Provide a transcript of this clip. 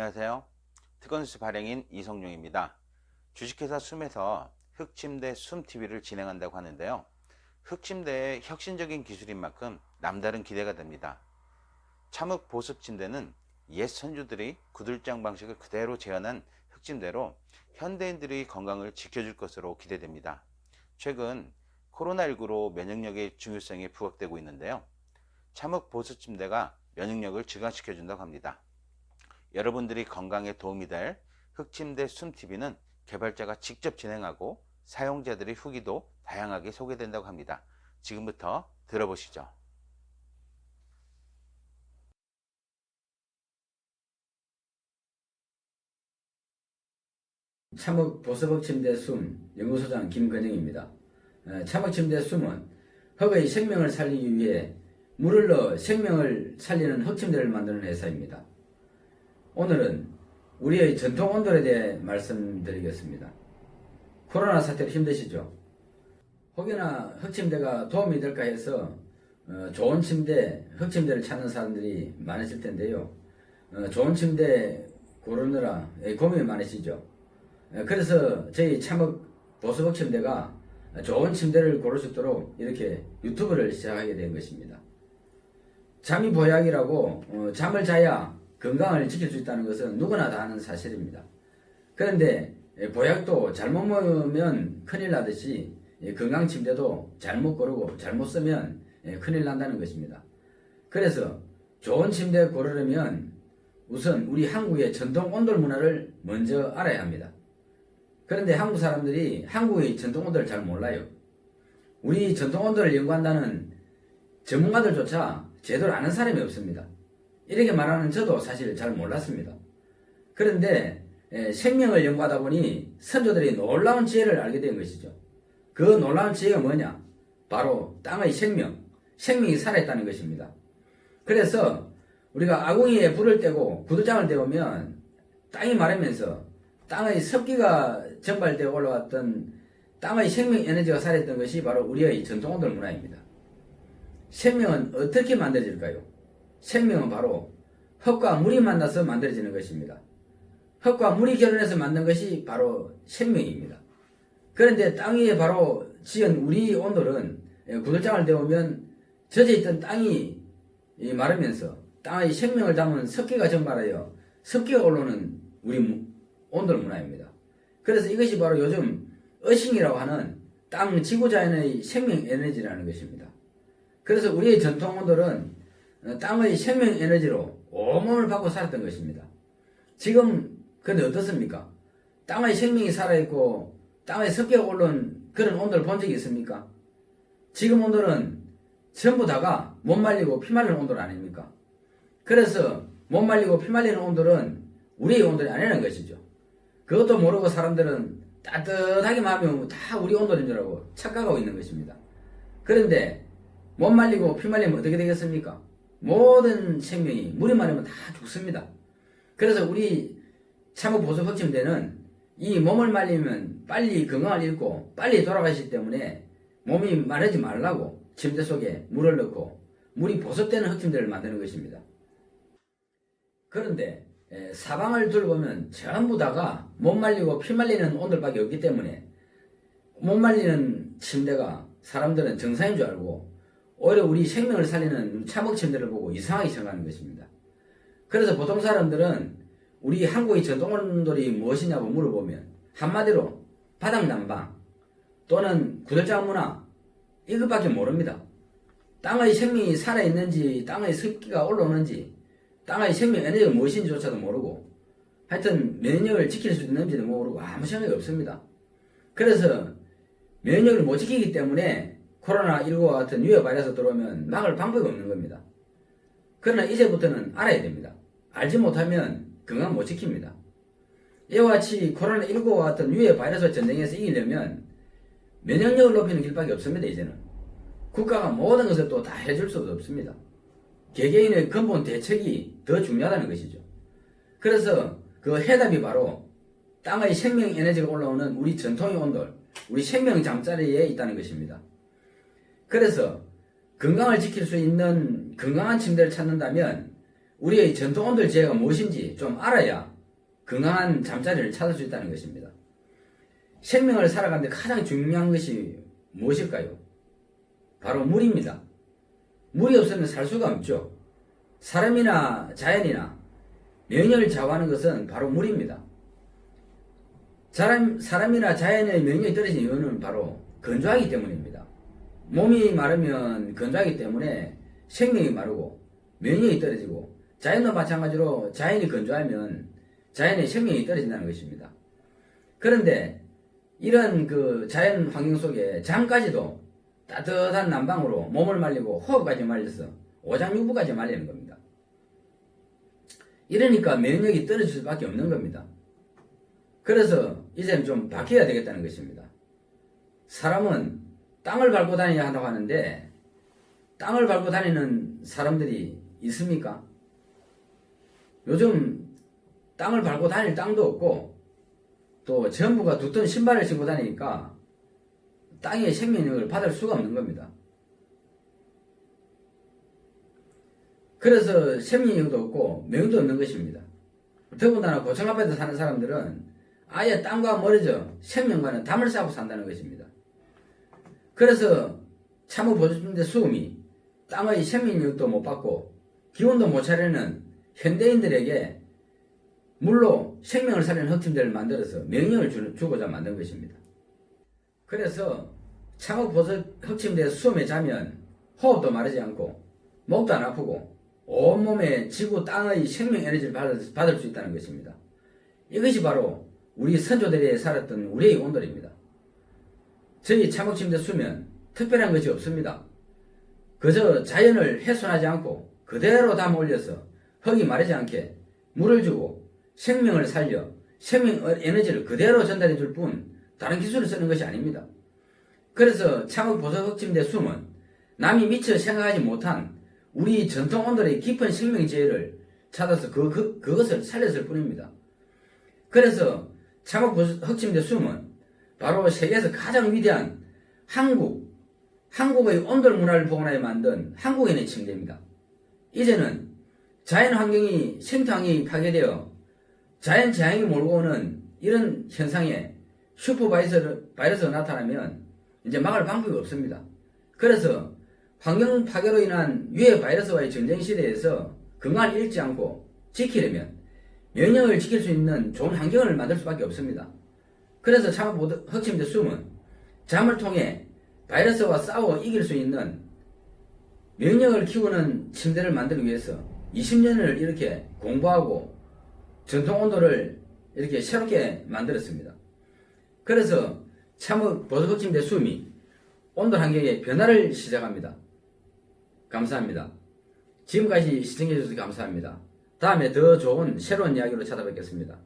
안녕하세요. 특허뉴스 발행인 이성용입니다. 주식회사 숨에서 흑침대 숨TV를 진행한다고 하는데요. 흑침대의 혁신적인 기술인 만큼 남다른 기대가 됩니다. 참흑 보습침대는 옛 선주들이 구들장 방식을 그대로 재현한 흑침대로 현대인들의 건강을 지켜줄 것으로 기대됩니다. 최근 코로나19로 면역력의 중요성이 부각되고 있는데요. 참흑 보습침대가 면역력을 증강시켜준다고 합니다. 여러분들이 건강에 도움이 될 흑침대 숨TV는 개발자가 직접 진행하고 사용자들의 후기도 다양하게 소개된다고 합니다. 지금부터 들어보시죠. 참흑 보습 침대 숨 연구소장 김건영입니다. 참흑 침대 숨은 흙의 생명을 살리기 위해 물을 넣어 생명을 살리는 흑침대를 만드는 회사입니다. 오늘은 우리의 전통 온돌에 대해 말씀드리겠습니다. 코로나 사태로 힘드시죠? 혹여나 흑침대가 도움이 될까 해서 좋은 침대, 흑침대를 찾는 사람들이 많으실 텐데요. 좋은 침대 고르느라 고민이 많으시죠? 그래서 저희 참흑 보습 흑침대가 좋은 침대를 고를 수 있도록 이렇게 유튜브를 시작하게 된 것입니다. 잠이 보약이라고 잠을 자야 건강을 지킬 수 있다는 것은 누구나 다 아는 사실입니다. 그런데 보약도 잘못 먹으면 큰일 나듯이 건강 침대도 잘못 고르고 잘못 쓰면 큰일 난다는 것입니다. 그래서 좋은 침대 고르려면 우선 우리 한국의 전통 온돌 문화를 먼저 알아야 합니다. 그런데 한국 사람들이 한국의 전통 온돌을 잘 몰라요. 우리 전통 온돌을 연구한다는 전문가들조차 제대로 아는 사람이 없습니다. 이렇게 말하는 저도 사실 잘 몰랐습니다. 그런데 생명을 연구하다 보니 선조들이 놀라운 지혜를 알게 된 것이죠. 그 놀라운 지혜가 뭐냐? 바로 땅의 생명이 살아있다는 것입니다. 그래서 우리가 아궁이에 불을 떼고 구들장을 떼우면 땅이 마르면서 땅의 습기가 전발되어 올라왔던 땅의 생명 에너지가 살아있던 것이 바로 우리의 전통 온돌 문화입니다. 생명은 어떻게 만들어질까요? 생명은 바로 흙과 물이 만나서 만들어지는 것입니다. 흙과 물이 결혼해서 만든 것이 바로 생명입니다. 그런데 땅 위에 바로 지은 우리 온돌은 구들장을 데우면 젖어있던 땅이 마르면서 땅의 생명을 담은 습기가 전발하여 습기가 올라오는 우리 온돌 문화입니다. 그래서 이것이 바로 요즘 어싱이라고 하는 땅 지구자연의 생명 에너지라는 것입니다. 그래서 우리의 전통 온돌은 땅의 생명 에너지로 온몸을 받고 살았던 것입니다. 지금 근데 어떻습니까? 땅의 생명이 살아있고 땅의 습기가 올라온 그런 온돌을 본 적이 있습니까? 지금 온돌은 전부 다가 못 말리고 피 말리는 온돌 아닙니까? 그래서 못 말리고 피 말리는 온돌은 우리의 온돌이 아니라는 것이죠. 그것도 모르고 사람들은 따뜻하게만 하면 다 우리 온돌인 줄 알고 착각하고 있는 것입니다. 그런데 못 말리고 피 말리면 어떻게 되겠습니까? 모든 생명이 물이 마르면 다 죽습니다. 그래서 우리 참흑 보습 흑침대는 이 몸을 말리면 빨리 건강을 잃고 빨리 돌아가시기 때문에 몸이 마르지 말라고 침대 속에 물을 넣고 물이 보습되는 흑침대를 만드는 것입니다. 그런데 사방을 둘러보면 전부 다가 못 말리고 피 말리는 온돌밖에 없기 때문에 못 말리는 침대가 사람들은 정상인 줄 알고 오히려 우리 생명을 살리는 참흑 침대를 보고 이상하게 생각하는 것입니다. 그래서 보통 사람들은 우리 한국의 전통 온돌이 무엇이냐고 물어보면 한마디로 바닥난방 또는 구들장 문화 이것밖에 모릅니다. 땅의 생명이 살아있는지 땅의 습기가 올라오는지 땅의 생명 에너지가 무엇인지조차도 모르고 하여튼 면역력을 지킬 수 있는지도 모르고 아무 생각이 없습니다. 그래서 면역력을 못 지키기 때문에 코로나19와 같은 유해 바이러스 들어오면 막을 방법이 없는 겁니다. 그러나 이제부터는 알아야 됩니다. 알지 못하면 건강 못 지킵니다. 이와 같이 코로나19와 같은 유해 바이러스 전쟁에서 이기려면 면역력을 높이는 길밖에 없습니다. 이제는 국가가 모든 것을 또 다 해줄 수도 없습니다. 개개인의 근본 대책이 더 중요하다는 것이죠. 그래서 그 해답이 바로 땅의 생명 에너지가 올라오는 우리 전통의 온돌, 우리 생명 잠자리에 있다는 것입니다. 그래서 건강을 지킬 수 있는 건강한 침대를 찾는다면 우리의 전통 온돌 제가 무엇인지 좀 알아야 건강한 잠자리를 찾을 수 있다는 것입니다. 생명을 살아가는데 가장 중요한 것이 무엇일까요? 바로 물입니다. 물이 없으면 살 수가 없죠. 사람이나 자연이나 면역을 좌우하는 것은 바로 물입니다. 사람이나 자연의 면역이 떨어진 이유는 바로 건조하기 때문입니다. 몸이 마르면 건조하기 때문에 생명이 마르고 면역이 떨어지고, 자연도 마찬가지로 자연이 건조하면 자연의 생명이 떨어진다는 것입니다. 그런데 이런 그 자연 환경 속에 잠까지도 따뜻한 난방으로 몸을 말리고 호흡까지 말려서 오장육부까지 말리는 겁니다. 이러니까 면역이 떨어질 수밖에 없는 겁니다. 그래서 이제는 좀 바뀌어야 되겠다는 것입니다. 사람은 땅을 밟고 다녀야 한다고 하는데, 땅을 밟고 다니는 사람들이 있습니까? 요즘 땅을 밟고 다닐 땅도 없고, 또 전부가 두터운 신발을 신고 다니니까 땅의 생명력을 받을 수가 없는 겁니다. 그래서 생명력도 없고 명도 없는 것입니다. 더군다나 고층 아파트 사는 사람들은 아예 땅과 멀어져 생명과는 담을 쌓고 산다는 것입니다. 그래서 참호 보조준대 수음이 땅의 생명력도 못 받고 기운도 못 차리는 현대인들에게 물로 생명을 살리는 흑침대를 만들어서 명령을 주고자 만든 것입니다. 그래서 창업 보석 흑침대 수험에 자면 호흡도 마르지 않고 목도 안 아프고 온몸에 지구 땅의 생명 에너지를 받을 수 있다는 것입니다. 이것이 바로 우리 선조들이 살았던 우리의 온돌입니다. 저희 창업침대 수면 특별한 것이 없습니다. 그저 자연을 훼손하지 않고 그대로 담아 올려서 흙이 마르지 않게 물을 주고 생명을 살려 생명 에너지를 그대로 전달해 줄 뿐 다른 기술을 쓰는 것이 아닙니다. 그래서 창업 보석 흑침대 숨은 남이 미처 생각하지 못한 우리 전통 온돌의 깊은 생명 지혜를 찾아서 그것을 살렸을 뿐입니다. 그래서 창업 보석 흑침대 숨은 바로 세계에서 가장 위대한 한국의 온돌 문화를 복원하여 만든 한국인의 침대입니다. 이제는 자연 환경이 생태환경이 파괴되어 자연 재앙이 몰고 오는 이런 현상에 슈퍼바이러스가 나타나면 이제 막을 방법이 없습니다. 그래서 환경 파괴로 인한 유해 바이러스와의 전쟁 시대에서 건강을 잃지 않고 지키려면 면역을 지킬 수 있는 좋은 환경을 만들 수밖에 없습니다. 그래서 창업 흑침대 숨은 잠을 통해 바이러스와 싸워 이길 수 있는 면역을 키우는 침대를 만들기 위해서 20년을 이렇게 공부하고 전통 온도를 이렇게 새롭게 만들었습니다. 그래서 창업 보석 흑침대 숨이 온돌 환경의 변화를 시작합니다. 감사합니다. 지금까지 시청해 주셔서 감사합니다. 다음에 더 좋은 새로운 이야기로 찾아뵙겠습니다.